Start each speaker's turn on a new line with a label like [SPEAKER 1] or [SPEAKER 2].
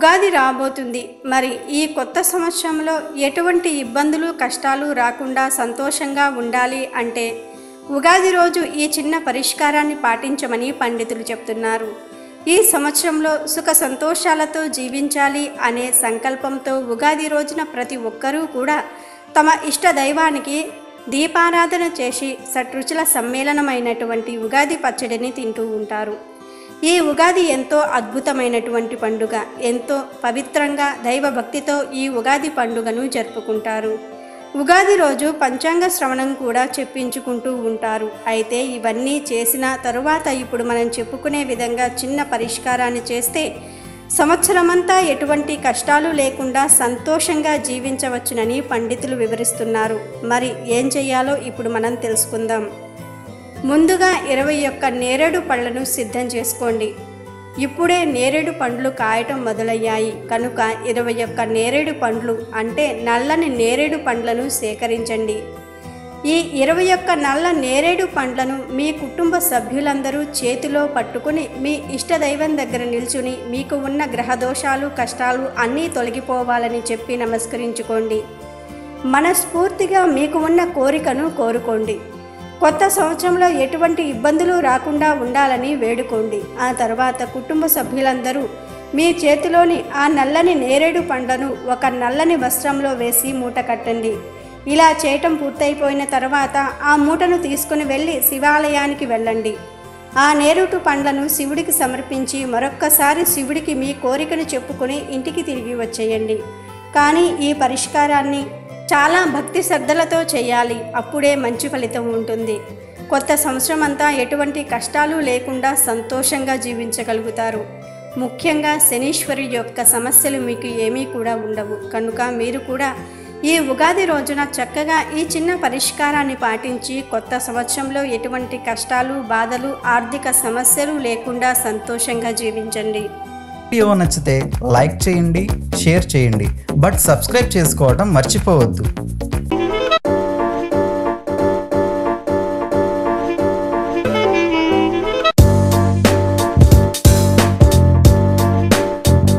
[SPEAKER 1] ఉగాది రాబోతుంది. మరి ఈ కొత్త సంవత్సరంలో ఎటువంటి ఇబ్బందులు కష్టాలు రాకుండా సంతోషంగా ఉండాలి అంటే ఉగాది రోజు ఈ చిన్న పరిష్కారాన్ని పాటించమని పండితులు చెప్తున్నారు. ఈ సంవత్సరంలో సుఖ సంతోషాలతో జీవించాలి అనే సంకల్పంతో ఉగాది రోజున ప్రతి ఒక్కరూ కూడా తమ ఇష్ట దైవానికి దీపారాధన చేసి షడ్రుచుల సమ్మేళనమైనటువంటి ఉగాది పచ్చడిని తింటూ ఉంటారు. ఈ ఉగాది ఎంతో అద్భుతమైనటువంటి పండుగ. ఎంతో పవిత్రంగా దైవభక్తితో ఈ ఉగాది పండుగను జరుపుకుంటారు. ఉగాది రోజు పంచాంగ శ్రవణం కూడా చెప్పించుకుంటూ ఉంటారు. అయితే ఇవన్నీ చేసిన తరువాత ఇప్పుడు మనం చెప్పుకునే విధంగా చిన్న పరిష్కారాన్ని చేస్తే సంవత్సరమంతా ఎటువంటి కష్టాలు లేకుండా సంతోషంగా జీవించవచ్చునని పండితులు వివరిస్తున్నారు. మరి ఏం చేయాలో ఇప్పుడు మనం తెలుసుకుందాం. ముందుగా 21 నేరేడు పళ్ళను సిద్ధం చేసుకోండి. ఇప్పుడే నేరేడు పండ్లు కాయటం మొదలయ్యాయి కనుక 21 నేరేడు పండ్లు అంటే నల్లని నేరేడు పండ్లను సేకరించండి. ఈ 21 నల్ల నేరేడు పండ్లను మీ కుటుంబ సభ్యులందరూ చేతిలో పట్టుకుని మీ ఇష్టదైవం దగ్గర నిల్చుని మీకు ఉన్న గ్రహదోషాలు కష్టాలు అన్నీ తొలగిపోవాలని చెప్పి నమస్కరించుకోండి. మనస్ఫూర్తిగా మీకు ఉన్న కోరికను కోరుకోండి. కొత్త సంవత్సరంలో ఎటువంటి ఇబ్బందులు రాకుండా ఉండాలని వేడుకోండి. ఆ తర్వాత కుటుంబ సభ్యులందరూ మీ చేతిలోని ఆ నల్లని నేరేడు పండ్లను ఒక నల్లని వస్త్రంలో వేసి మూట కట్టండి. ఇలా చేయటం పూర్తయిపోయిన తర్వాత ఆ మూటను తీసుకుని వెళ్ళి శివాలయానికి వెళ్ళండి. ఆ నేరేడు పండ్లను శివుడికి సమర్పించి మరొక్కసారి శివుడికి మీ కోరికను చెప్పుకొని ఇంటికి తిరిగి వచ్చేయండి. కానీ ఈ పరిష్కారాన్ని చాలా భక్తి శ్రద్ధలతో చేయాలి. అప్పుడే మంచి ఫలితం ఉంటుంది. కొత్త సంవత్సరం అంతా ఎటువంటి కష్టాలు లేకుండా సంతోషంగా జీవించగలుగుతారు. ముఖ్యంగా శనీశ్వరుడి యొక్క సమస్యలు మీకు ఏమీ కూడా ఉండవు. కనుక మీరు కూడా ఈ ఉగాది రోజున చక్కగా ఈ చిన్న పరిష్కారాన్ని పాటించి కొత్త సంవత్సరంలో ఎటువంటి కష్టాలు బాధలు ఆర్థిక సమస్యలు లేకుండా సంతోషంగా జీవించండి.
[SPEAKER 2] వీడియో నచ్చితే లైక్ చేయండి, షేర్ చేయండి, బట్ సబ్స్క్రైబ్ చేసుకోవడం మర్చిపోవద్దు.